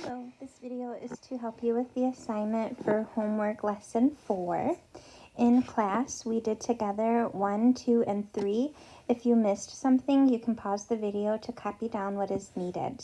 So this video is to help you with the assignment for homework lesson 4. In class, we did together 1, 2, and 3. If you missed something, you can pause the video to copy down what is needed.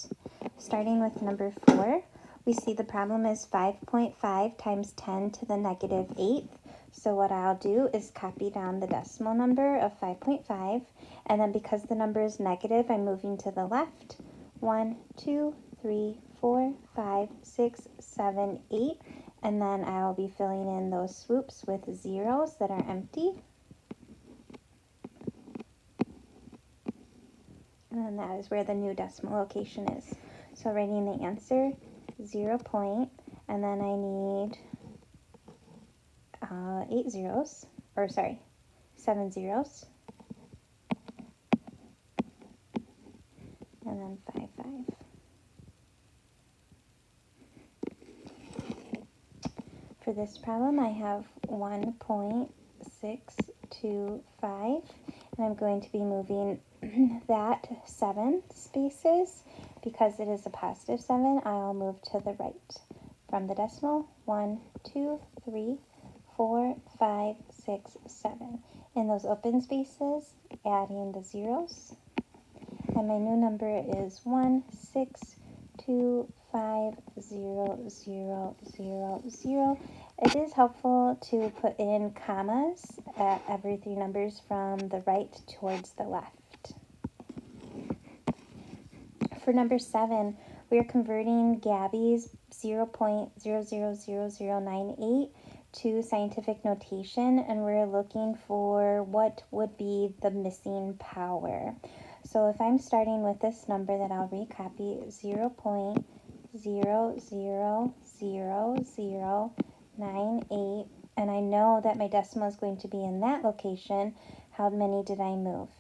Starting with number 4, we see the problem is 5.5 times 10 to the negative 8th. So what I'll do is copy down the decimal number of 5.5, and then because the number is negative, I'm moving to the left. 1, 2, 3, 4, 5, 6, 7, 8, and then I'll be filling in those swoops with zeros that are empty. And then that is where the new decimal location is. So writing the answer, 0 point, and then I need 7 zeros, and then 5, 5. For this problem, I have 1.625, and I'm going to be moving that 7 spaces. Because it is a positive 7, I'll move to the right. From the decimal, 1, 2, 3, 4, 5, 6, 7. In those open spaces, adding the zeros. And my new number is 162500000. It is helpful to put in commas at every 3 numbers from the right towards the left. For number 7, we are converting Gabby's 0.000098 to scientific notation, and we're looking for what would be the missing power. So if I'm starting with this number that I'll recopy, 0.000098, and I know that my decimal is going to be in that location, how many did I move?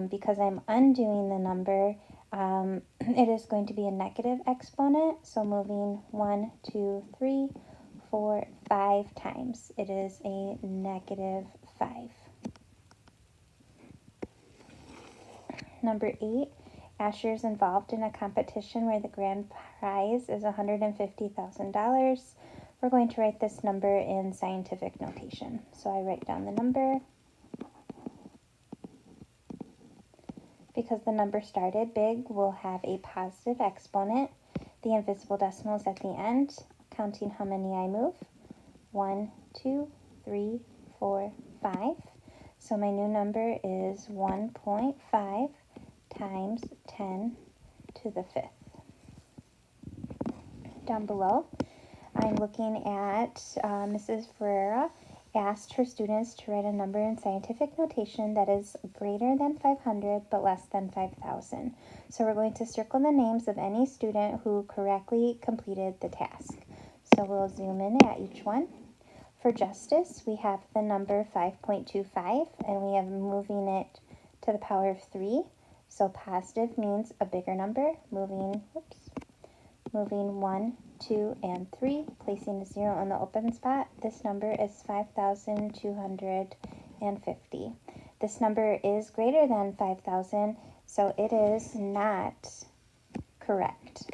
Because I'm undoing the number, it is going to be a negative exponent, so moving 1, 2, 3, 4, 5 times. It is a negative 5. Number 8, Asher is involved in a competition where the grand prize is $150,000. We're going to write this number in scientific notation. So I write down the number. Because the number started big, we'll have a positive exponent. The invisible decimal is at the end, counting how many I move. 1, 2, 3, 4, 5. So my new number is 1.5 times 10 to the 5th. Down below, I'm looking at Mrs. Ferreira asked her students to write a number in scientific notation that is greater than 500 but less than 5,000. So we're going to circle the names of any student who correctly completed the task. So we'll zoom in at each one. For Justice, we have the number 5.25, and we have moving it to the power of 3. So positive means a bigger number, moving 1, 2, and 3, placing a 0 on the open spot. This number is 5,250. This number is greater than 5,000, so it is not correct.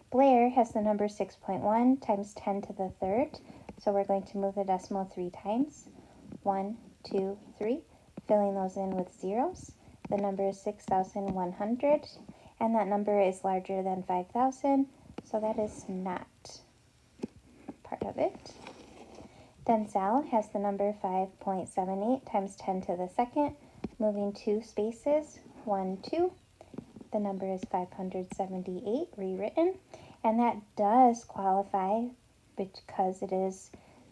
Blair has the number 6.1 times 10 to the 3rd, so we're going to move the decimal 3 times. 1, 2, 3, filling those in with zeros. The number is 6,100, and that number is larger than 5,000, so that is not part of it. Then Sal has the number 5.78 times 10 to the 2nd, moving 2 spaces, 1, 2. The number is 578, rewritten, and that does qualify because it is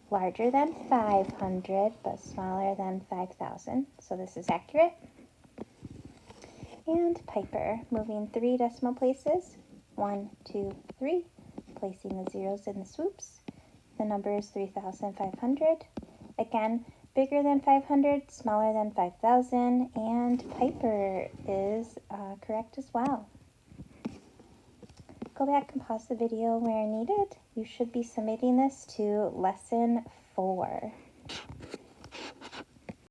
larger than 500 but smaller than 5,000, so this is accurate. And Piper, moving 3 decimal places, 1, 2, 3, placing the zeros in the swoops. The number is 3,500. Again, bigger than 500, smaller than 5,000, and Piper is correct as well. Go back and pause the video where needed. You should be submitting this to lesson 4.